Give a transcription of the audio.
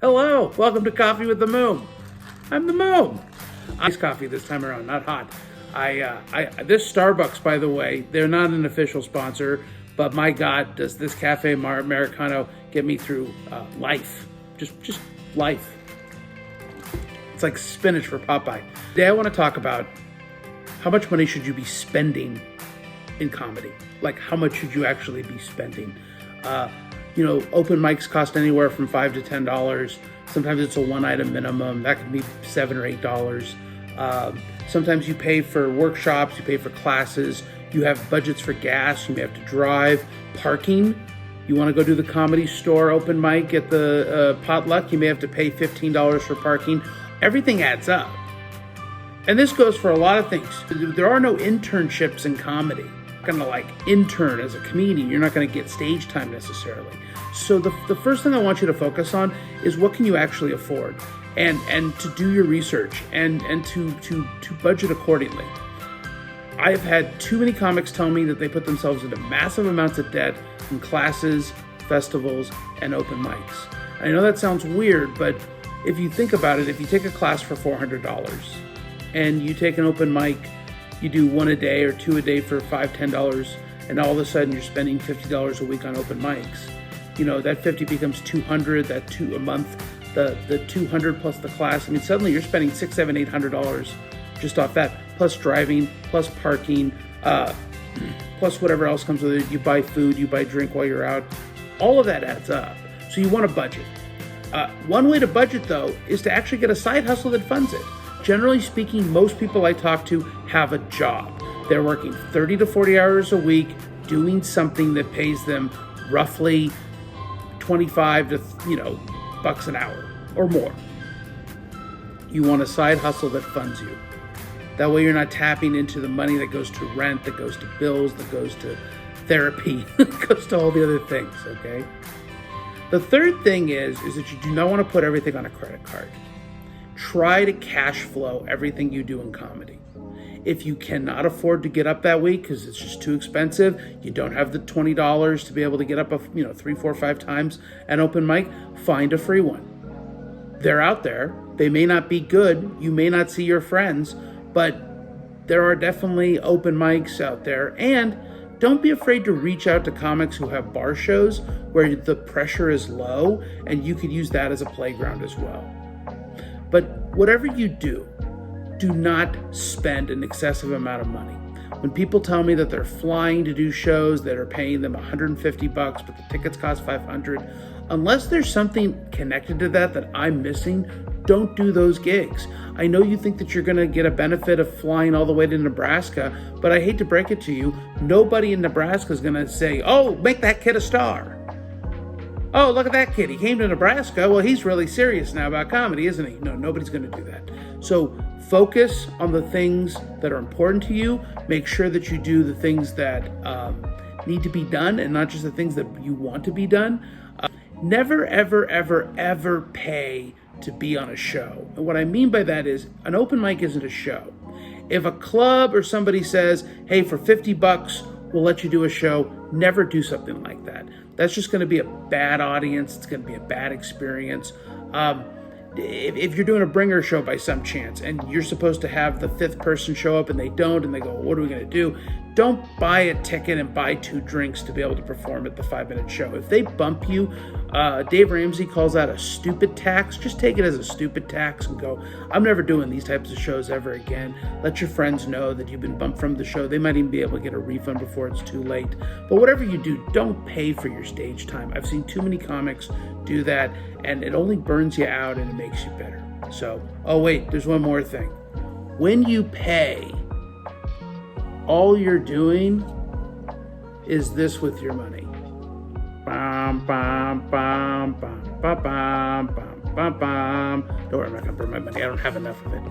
Hello, welcome to Coffee with the Moom. I'm the Moom. Iced coffee this time around, not hot. This Starbucks, by the way, they're not an official sponsor, but my God, does this Cafe Americano get me through life? Just life. It's like spinach for Popeye. Today I want to talk about how much money should you be spending in comedy? Like, how much should you actually be spending? Open mics cost anywhere from $5 to $10. Sometimes it's a one-item minimum. That could be $7 or $8. Sometimes you pay for workshops, you pay for classes, you have budgets for gas, you may have to drive, parking. You want to go to the Comedy Store open mic at the potluck, you may have to pay $15 for parking. Everything adds up. And this goes for a lot of things. There are no internships in comedy. You're not going to intern as a comedian. You're not going to get stage time necessarily. So the first thing I want you to focus on is what can you actually afford, and to do your research and to budget accordingly. I've had too many comics tell me that they put themselves into massive amounts of debt in classes, festivals, and open mics. I know that sounds weird, but if you think about it, if you take a class for $400 and you take an open mic, you do one a day or two a day for $5, $10, and all of a sudden you're spending $50 a week on open mics. That 50 becomes 200, that two a month, the 200 plus the class. I mean, suddenly you're spending $600, $700, $800 just off that, plus driving, plus parking, plus whatever else comes with it. You buy food, you buy drink while you're out. All of that adds up. So you want to budget. One way to budget, though, is to actually get a side hustle that funds it. Generally speaking, most people I talk to have a job. They're working 30 to 40 hours a week doing something that pays them roughly 25 to bucks an hour or more. You want a side hustle that funds you. That way you're not tapping into the money that goes to rent, that goes to bills, that goes to therapy, that goes to all the other things, okay? The third thing is that you do not want to put everything on a credit card. Try to cash flow everything you do in comedy. If you cannot afford to get up that week because it's just too expensive, you don't have the $20 to be able to get up 3, 4, 5 times an open mic, find a free one. They're out there. They may not be good. You may not see your friends, but there are definitely open mics out there. And don't be afraid to reach out to comics who have bar shows where the pressure is low, and you could use that as a playground as well. But whatever you do not spend an excessive amount of money. When people tell me that they're flying to do shows that are paying them $150, but the tickets cost $500, unless there's something connected to that I'm missing, don't do those gigs. I know you think that you're going to get a benefit of flying all the way to Nebraska, but I hate to break it to you, nobody in Nebraska is going to say, "Oh, make that kid a star. Oh, look at that kid. He came to Nebraska. Well, he's really serious now about comedy, isn't he?" No, nobody's going to do that. So focus on the things that are important to you. Make sure that you do the things that need to be done and not just the things that you want to be done. Never, ever, ever, ever pay to be on a show. And what I mean by that is an open mic isn't a show. If a club or somebody says, "Hey, for $50, we'll let you do a show," never do something like that. That's just going to be a bad audience. It's going to be a bad experience. If you're doing a bringer show by some chance and you're supposed to have the 5th person show up and they don't, and they go, "What are we going to do?" Don't buy a ticket and buy 2 drinks to be able to perform at the 5-minute show. If they bump you, Dave Ramsey calls that a stupid tax. Just take it as a stupid tax and go, "I'm never doing these types of shows ever again." Let your friends know that you've been bumped from the show. They might even be able to get a refund before it's too late. But whatever you do, don't pay for your stage time. I've seen too many comics do that, and it only burns you out and it makes you bitter. So, oh wait, there's one more thing. When you pay, all you're doing is this with your money. Bam, bam, bam, bam, bam, bam, bam, bam, bam. Don't worry, I'm not going to burn my money. I don't have enough of it.